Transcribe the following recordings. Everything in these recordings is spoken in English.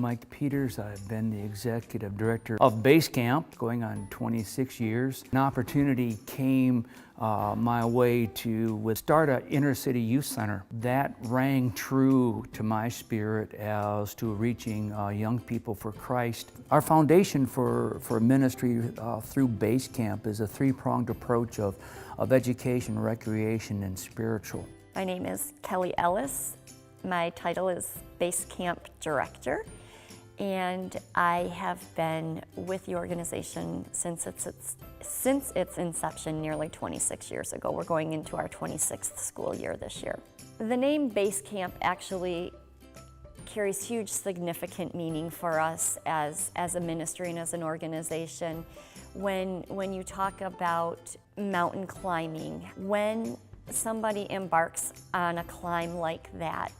Mike Peters. I've been the executive director of Basecamp going on 26 years. An opportunity came my way to start an inner city youth center. That rang true to my spirit as to reaching young people for Christ. Our foundation for ministry through Basecamp is a three-pronged approach of education, recreation, and spiritual. My name is Kelly Ellis. My title is Basecamp Director, and I have been with the organization since its inception nearly 26 years ago. We're going into our 26th school year this year. The name Basecamp actually carries huge significant meaning for us as a ministry and as an organization. When you talk about mountain climbing, when somebody embarks on a climb like that,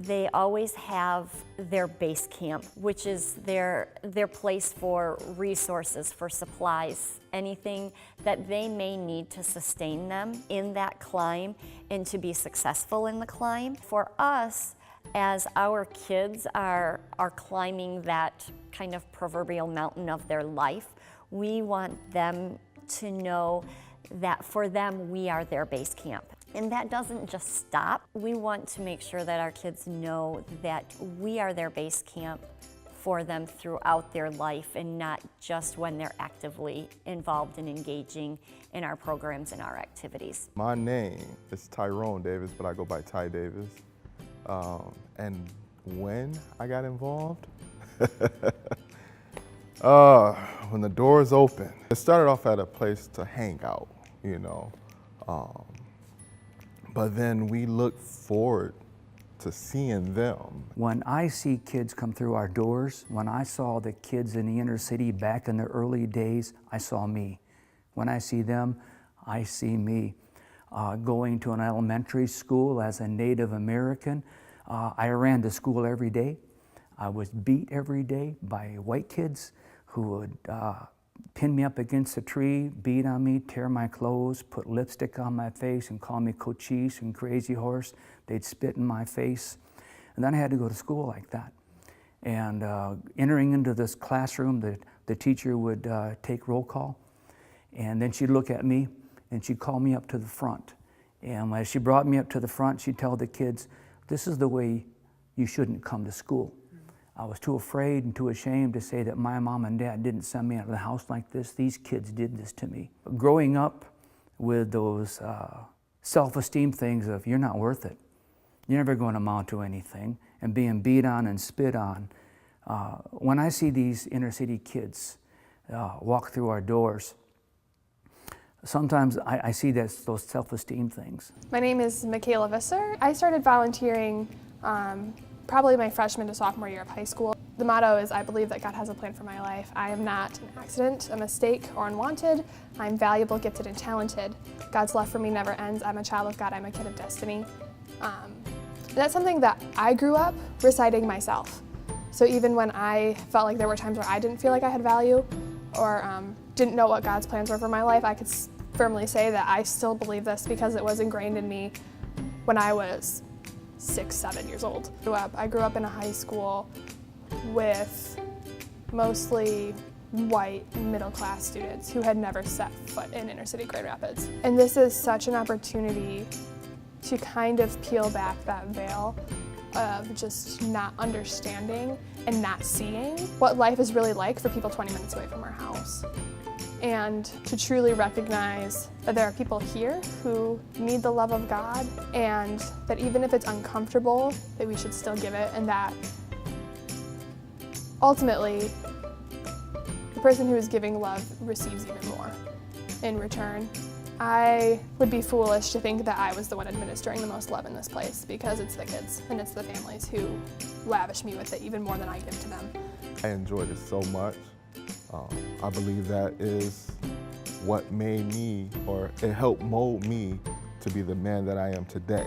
they always have their base camp, which is their place for resources, for supplies, anything that they may need to sustain them in that climb and to be successful in the climb. For us, as our kids are climbing that kind of proverbial mountain of their life, we want them to know that for them, we are their base camp. And that doesn't just stop. We want to make sure that our kids know that we are their base camp for them throughout their life and not just when they're actively involved and engaging in our programs and our activities. My name is Tyrone Davis, but I go by Ty Davis. And when I got involved, when the doors opened, it started off at a place to hang out, you know. But then we look forward to seeing them. When I see kids come through our doors, when I saw the kids in the inner city back in the early days, I saw me. When I see them, I see me. Going to an elementary school as a Native American, I ran to school every day. I was beat every day by white kids who would pin me up against a tree, beat on me, tear my clothes, put lipstick on my face and call me cochise and crazy horse. They'd spit in my face. And then I had to go to school like that. And entering into this classroom, the teacher would take roll call, and then she'd look at me and she'd call me up to the front. And as she brought me up to the front, she'd tell the kids, this is the way you shouldn't come to school. I was too afraid and too ashamed to say that my mom and dad didn't send me out of the house like this. These kids did this to me. Growing up with those self-esteem things of, you're not worth it, you're never going to amount to anything, and being beat on and spit on, when I see these inner city kids walk through our doors, sometimes I see those self-esteem things. My name is Michaela Visser. I started volunteering probably my freshman to sophomore year of high school. The motto is, I believe that God has a plan for my life. I am not an accident, a mistake, or unwanted. I'm valuable, gifted, and talented. God's love for me never ends. I'm a child of God. I'm a kid of destiny. That's something that I grew up reciting myself. So even when I felt like there were times where I didn't feel like I had value or didn't know what God's plans were for my life, I could firmly say that I still believe this because it was ingrained in me when I was 6, 7 years old. I grew up in a high school with mostly white middle-class students who had never set foot in inner city Grand Rapids. And this is such an opportunity to kind of peel back that veil of just not understanding and not seeing what life is really like for people 20 minutes away from our house. And to truly recognize that there are people here who need the love of God, and that even if it's uncomfortable, that we should still give it, and that ultimately the person who is giving love receives even more in return. I would be foolish to think that I was the one administering the most love in this place, because it's the kids and it's the families who lavish me with it even more than I give to them. I enjoyed it so much. I believe that is what made me, or it helped mold me to be the man that I am today.